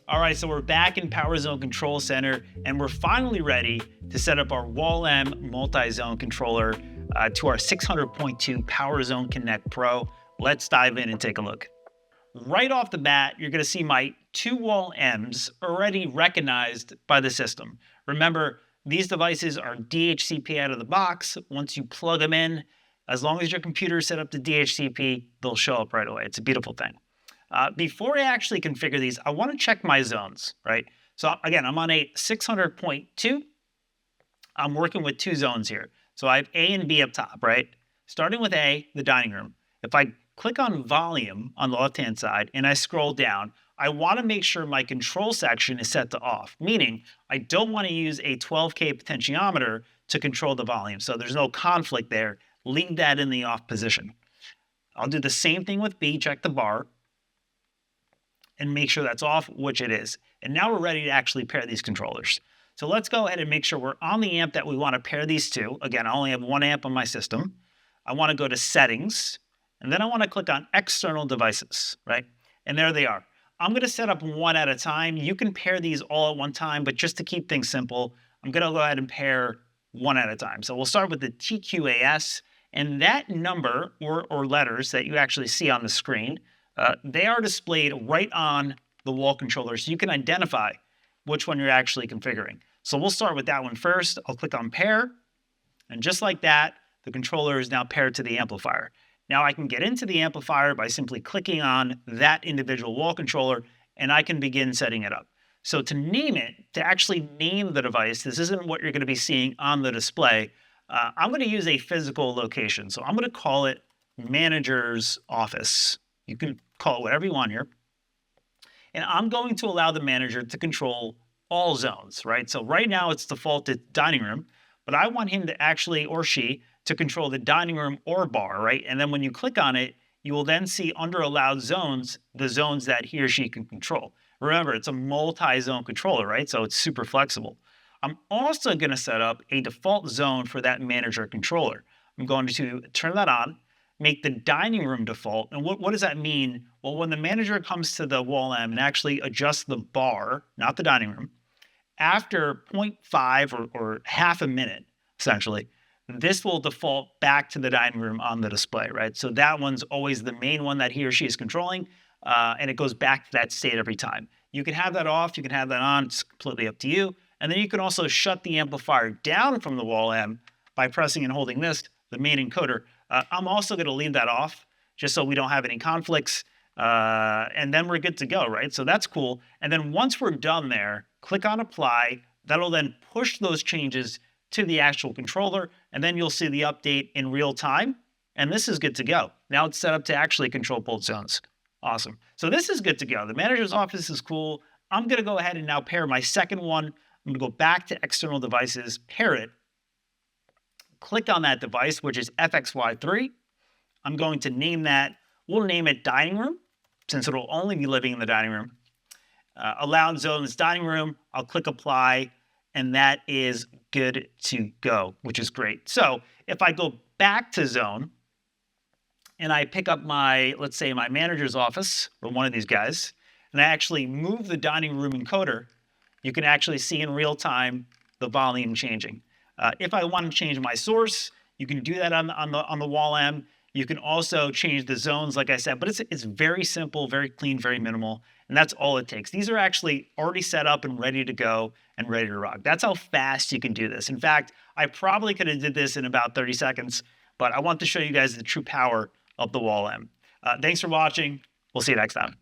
All right, so we're back in PowerZone Control Center, and we're finally ready to set up our Wall M multi-zone controller to our 600.2 PowerZone Connect Pro. Let's dive in and take a look. Right off the bat, you're going to see my two Wall M's already recognized by the system. Remember, these devices are DHCP out of the box. Once you plug them in, as long as your computer is set up to DHCP, they'll show up right away. It's a beautiful thing. Before I actually configure these, I want to check my zones, right? So again, I'm on a 600.2. I'm working with two zones here. So I have A and B up top, right? Starting with A, the dining room. If I click on volume on the left-hand side and I scroll down, I want to make sure my control section is set to off, meaning I don't want to use a 12K potentiometer to control the volume. So there's no conflict there. Leave that in the off position. I'll do the same thing with B, check the bar, and make sure that's off, which it is. And now we're ready to actually pair these controllers. So let's go ahead and make sure we're on the amp that we want to pair these to. Again, I only have one amp on my system. I want to go to settings, and then I want to click on external devices, right? And there they are. I'm going to set up one at a time. You can pair these all at one time, but just to keep things simple, I'm going to go ahead and pair one at a time. So we'll start with the TQAS, and that number or letters that you actually see on the screen, they are displayed right on the wall controller, so you can identify which one you're actually configuring. So we'll start with that one first. I'll click on pair, and just like that, the controller is now paired to the amplifier. Now I can get into the amplifier by simply clicking on that individual wall controller, and I can begin setting it up. So to name it, to actually name the device, this isn't what you're going to be seeing on the display. I'm going to use a physical location. So I'm going to call it Manager's Office. You can call it whatever you want here. And I'm going to allow the manager to control all zones, right? So right now it's defaulted dining room, but I want him to actually, or she, to control the dining room or bar, right? And then when you click on it, you will then see under allowed zones, the zones that he or she can control. Remember, it's a multi-zone controller, right? So it's super flexible. I'm also going to set up a default zone for that manager controller. I'm going to turn that on, make the dining room default. And what does that mean? Well, when the manager comes to the Wall M and actually adjusts the bar, not the dining room, after 0.5 or half a minute, essentially, this will default back to the dining room on the display, right? So that one's always the main one that he or she is controlling, and it goes back to that state every time. You can have that off, you can have that on, it's completely up to you. And then you can also shut the amplifier down from the Wall M by pressing and holding this, the main encoder. I'm also going to leave that off just so we don't have any conflicts. And then we're good to go, right? So that's cool. And then once we're done there, click on apply. That'll then push those changes to the actual controller. And then you'll see the update in real time. And this is good to go. Now it's set up to actually control both zones. Awesome. So this is good to go. The manager's office is cool. I'm going to go ahead and now pair my second one. I'm going to go back to external devices, pair it. Click on that device, which is FXY3. I'm going to name that. We'll name it dining room, since it'll only be living in the dining room. Allowed zones dining room. I'll click apply, and that is good to go, which is great. So if I go back to zone and I pick up my, let's say my manager's office, or one of these guys, and I actually move the dining room encoder, you can actually see in real time the volume changing. If I want to change my source, you can do that on the Wall M. You can also change the zones, like I said, but it's very simple, very clean, very minimal, and that's all it takes. These are actually already set up and ready to go and ready to rock. That's how fast you can do this. In fact, I probably could have did this in about 30 seconds, but I want to show you guys the true power of the Wall M. Thanks for watching. We'll see you next time.